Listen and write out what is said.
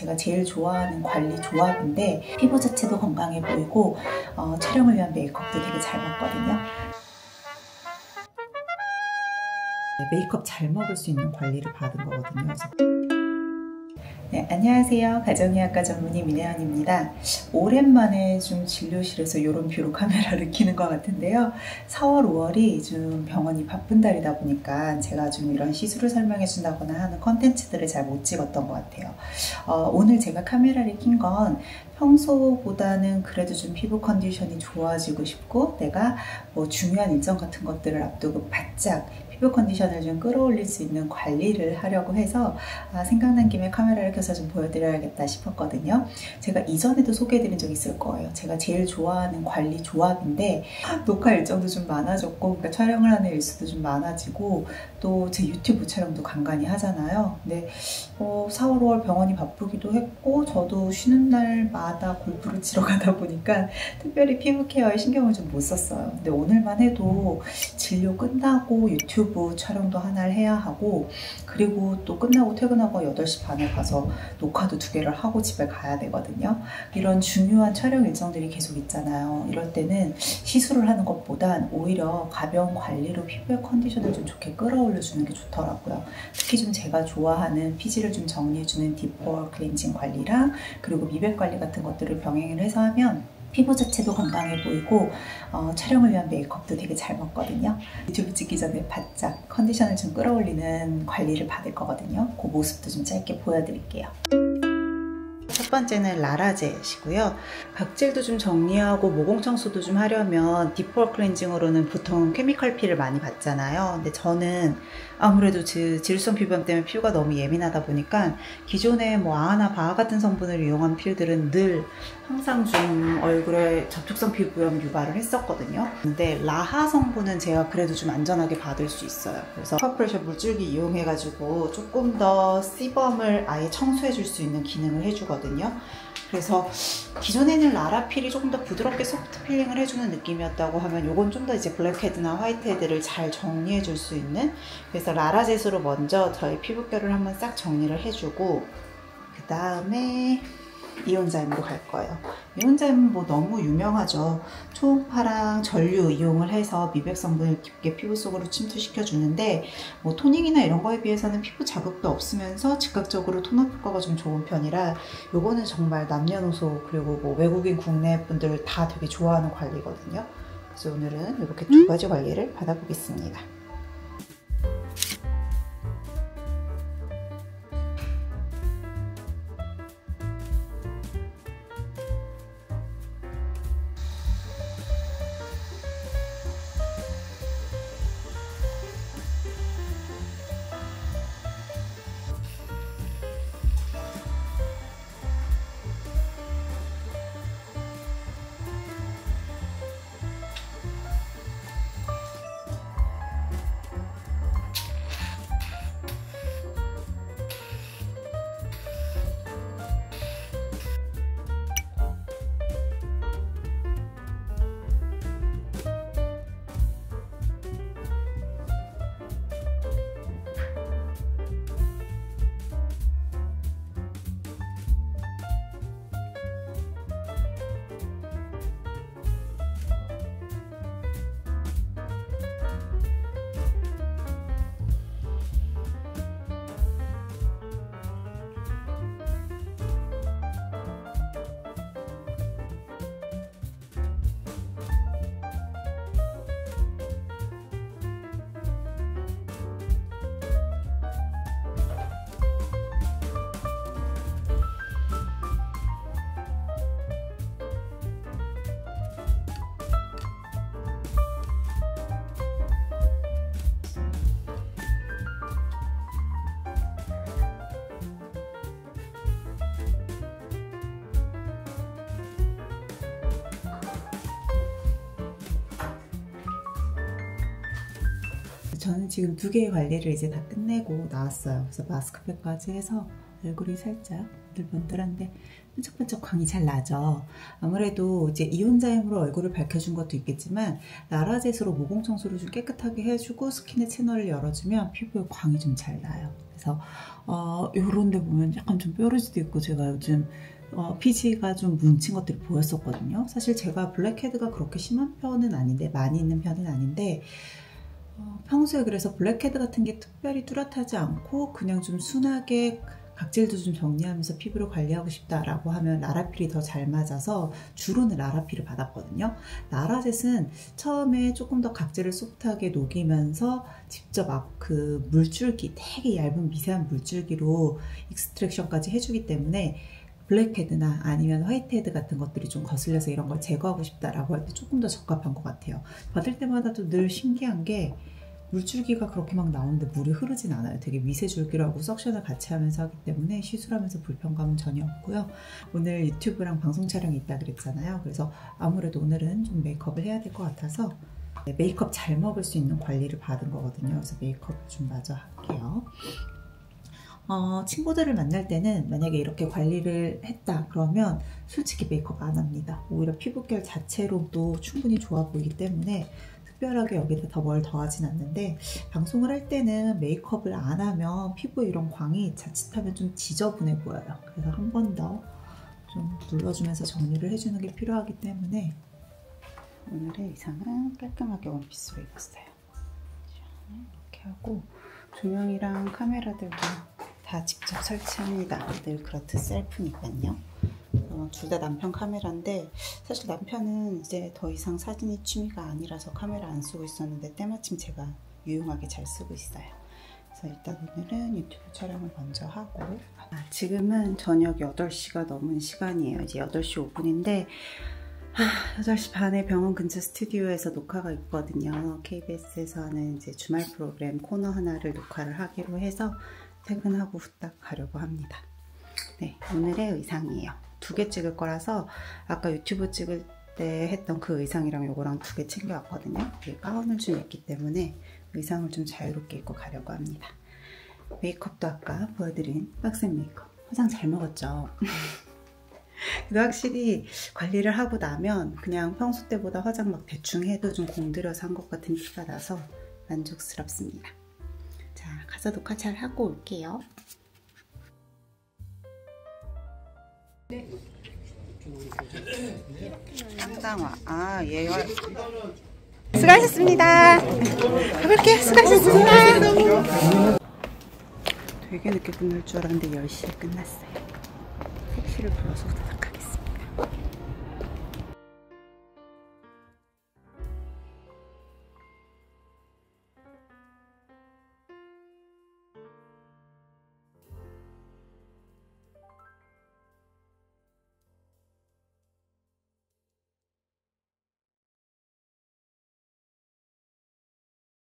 제가 제일 좋아하는 관리 조합인데 피부 자체도 건강해 보이고 촬영을 위한 메이크업도 되게 잘 먹거든요. 메이크업 잘 먹을 수 있는 관리를 받은 거거든요. 그래서 네, 안녕하세요. 가정의학과 전문의 민혜원입니다. 오랜만에 좀 진료실에서 이런 뷰로 카메라를 켜는 것 같은데요. 4월, 5월이 좀 병원이 바쁜 달이다 보니까 제가 좀 이런 시술을 설명해 준다거나 하는 컨텐츠들을 잘 못 찍었던 것 같아요. 오늘 제가 카메라를 킨 건 평소보다는 그래도 좀 피부 컨디션이 좋아지고 싶고 내가 뭐 중요한 일정 같은 것들을 앞두고 바짝 피부 컨디션을 좀 끌어올릴 수 있는 관리를 하려고 해서 생각난 김에 카메라를 켜서 좀 보여드려야겠다 싶었거든요. 제가 이전에도 소개해드린 적 있을 거예요. 제가 제일 좋아하는 관리 조합인데 녹화 일정도 좀 많아졌고 그러니까 촬영을 하는 일수도 좀 많아지고 또 제 유튜브 촬영도 간간히 하잖아요. 근데 4월, 5월 병원이 바쁘기도 했고 저도 쉬는 날마다 골프를 치러 가다 보니까 특별히 피부 케어에 신경을 좀 못 썼어요. 근데 오늘만 해도 진료 끝나고 유튜브 촬영도 하나를 해야 하고 그리고 또 끝나고 퇴근하고 8시 반에 가서 녹화도 2개를 하고 집에 가야 되거든요. 이런 중요한 촬영 일정들이 계속 있잖아요. 이럴 때는 시술을 하는 것보단 오히려 가벼운 관리로 피부의 컨디션을 좀 좋게 끌어올려주는 게 좋더라고요. 특히 좀 제가 좋아하는 피지를 좀 정리해주는 딥포어 클렌징 관리랑 그리고 미백 관리 같은 것들을 병행을 해서 하면 피부 자체도 건강해 보이고 촬영을 위한 메이크업도 되게 잘 먹거든요. 유튜브 찍기 전에 바짝 컨디션을 좀 끌어올리는 관리를 받을 거거든요. 그 모습도 좀 짧게 보여드릴게요. 첫 번째는 라라제시고요. 각질도 좀 정리하고 모공 청소도 좀 하려면 딥포어 클렌징으로는 보통 케미컬 필을 많이 받잖아요. 근데 저는 아무래도 지루성 피부염 때문에 피부가 너무 예민하다 보니까 기존에 뭐 아하나 바하 같은 성분을 이용한 필들은 늘 항상 좀 얼굴에 접촉성 피부염 유발을 했었거든요. 근데 라하 성분은 제가 그래도 좀 안전하게 받을 수 있어요. 그래서 퍼프레셔 물줄기 이용해가지고 조금 더 씨범을 아예 청소해 줄 수 있는 기능을 해주거든요. 그래서 기존에는 라라필이 조금 더 부드럽게 소프트 필링을 해주는 느낌이었다고 하면 이건 좀 더 이제 블랙헤드나 화이트헤드를 잘 정리해 줄 수 있는, 그래서 라라젯으로 먼저 저희 피부결을 한번 싹 정리를 해주고 그 다음에 이온자임으로 갈 거예요. 이온자임은 뭐 너무 유명하죠. 초음파랑 전류 이용을 해서 미백 성분을 깊게 피부 속으로 침투시켜 주는데 뭐 토닝이나 이런 거에 비해서는 피부 자극도 없으면서 즉각적으로 톤업 효과가 좀 좋은 편이라 요거는 정말 남녀노소 그리고 뭐 외국인 국내 분들 다 되게 좋아하는 관리거든요. 그래서 오늘은 이렇게 2가지 관리를 받아보겠습니다. 저는 지금 2개의 관리를 이제 다 끝내고 나왔어요. 그래서 마스크팩까지 해서 얼굴이 살짝 번들번들한데 반짝반짝 광이 잘 나죠. 아무래도 이제 이온자임으로 얼굴을 밝혀준 것도 있겠지만 라라젯으로 모공 청소를 좀 깨끗하게 해주고 스킨의 채널을 열어주면 피부에 광이 좀 잘 나요. 그래서 요런 데 보면 약간 좀 뾰루지도 있고, 제가 요즘 피지가 좀 뭉친 것들이 보였었거든요. 사실 제가 블랙헤드가 그렇게 심한 편은 아닌데, 많이 있는 편은 아닌데, 평소에 그래서 블랙헤드 같은 게 특별히 뚜렷하지 않고 그냥 좀 순하게 각질도 좀 정리하면서 피부를 관리하고 싶다라고 하면 라라필이 더 잘 맞아서 주로는 라라필을 받았거든요. 라라젯은 처음에 조금 더 각질을 소프트하게 녹이면서 직접 그 물줄기, 되게 얇은 미세한 물줄기로 익스트랙션까지 해주기 때문에 블랙헤드나 아니면 화이트헤드 같은 것들이 좀 거슬려서 이런 걸 제거하고 싶다라고 할 때 조금 더 적합한 것 같아요. 받을 때마다도 늘 신기한 게 물줄기가 그렇게 막 나오는데 물이 흐르진 않아요. 되게 미세줄기라고 석션을 같이 하면서 하기 때문에 시술하면서 불편감은 전혀 없고요. 오늘 유튜브랑 방송 촬영이 있다 그랬잖아요. 그래서 아무래도 오늘은 좀 메이크업을 해야 될 것 같아서 메이크업 잘 먹을 수 있는 관리를 받은 거거든요. 그래서 메이크업을 좀 마저 할게요. 친구들을 만날 때는 만약에 이렇게 관리를 했다 그러면 솔직히 메이크업 안 합니다. 오히려 피부결 자체로도 충분히 좋아 보이기 때문에 특별하게 여기다 더 뭘 더하진 않는데, 방송을 할 때는 메이크업을 안 하면 피부에 이런 광이 자칫하면 좀 지저분해 보여요. 그래서 한 번 더 좀 눌러주면서 정리를 해주는 게 필요하기 때문에 오늘의 의상은 깔끔하게 원피스로 입었어요. 이렇게 하고 조명이랑 카메라들도 다 직접 설치합니다. 늘 그렇듯 셀프니까요. 둘 다 남편 카메라인데, 사실 남편은 이제 더 이상 사진이 취미가 아니라서 카메라 안 쓰고 있었는데 때마침 제가 유용하게 잘 쓰고 있어요. 그래서 일단 오늘은 유튜브 촬영을 먼저 하고, 지금은 저녁 8시가 넘은 시간이에요. 이제 8시 5분인데 8시 반에 병원 근처 스튜디오에서 녹화가 있거든요. KBS에서 하는 이제 주말 프로그램 코너 하나를 녹화를 하기로 해서 퇴근하고 후딱 가려고 합니다. 네, 오늘의 의상이에요. 2개 찍을 거라서 아까 유튜브 찍을 때 했던 그 의상이랑 요거랑 2개 챙겨왔거든요. 가운을 좀 입기 때문에 의상을 좀 자유롭게 입고 가려고 합니다. 메이크업도 아까 보여드린 빡센 메이크업. 화장 잘 먹었죠? 근데 확실히 관리를 하고 나면 그냥 평소 때보다 화장 막 대충 해도 좀 공들여서 한 것 같은 티가 나서 만족스럽습니다. 자, 가서 녹화 잘 하고 올게요. 네. 쌍쌍화. 얘가 수고하셨습니다. 가볼게요. 수고하셨습니다. 되게 늦게 끝날 줄 알았는데 10시에 끝났어요. 택시를 불러서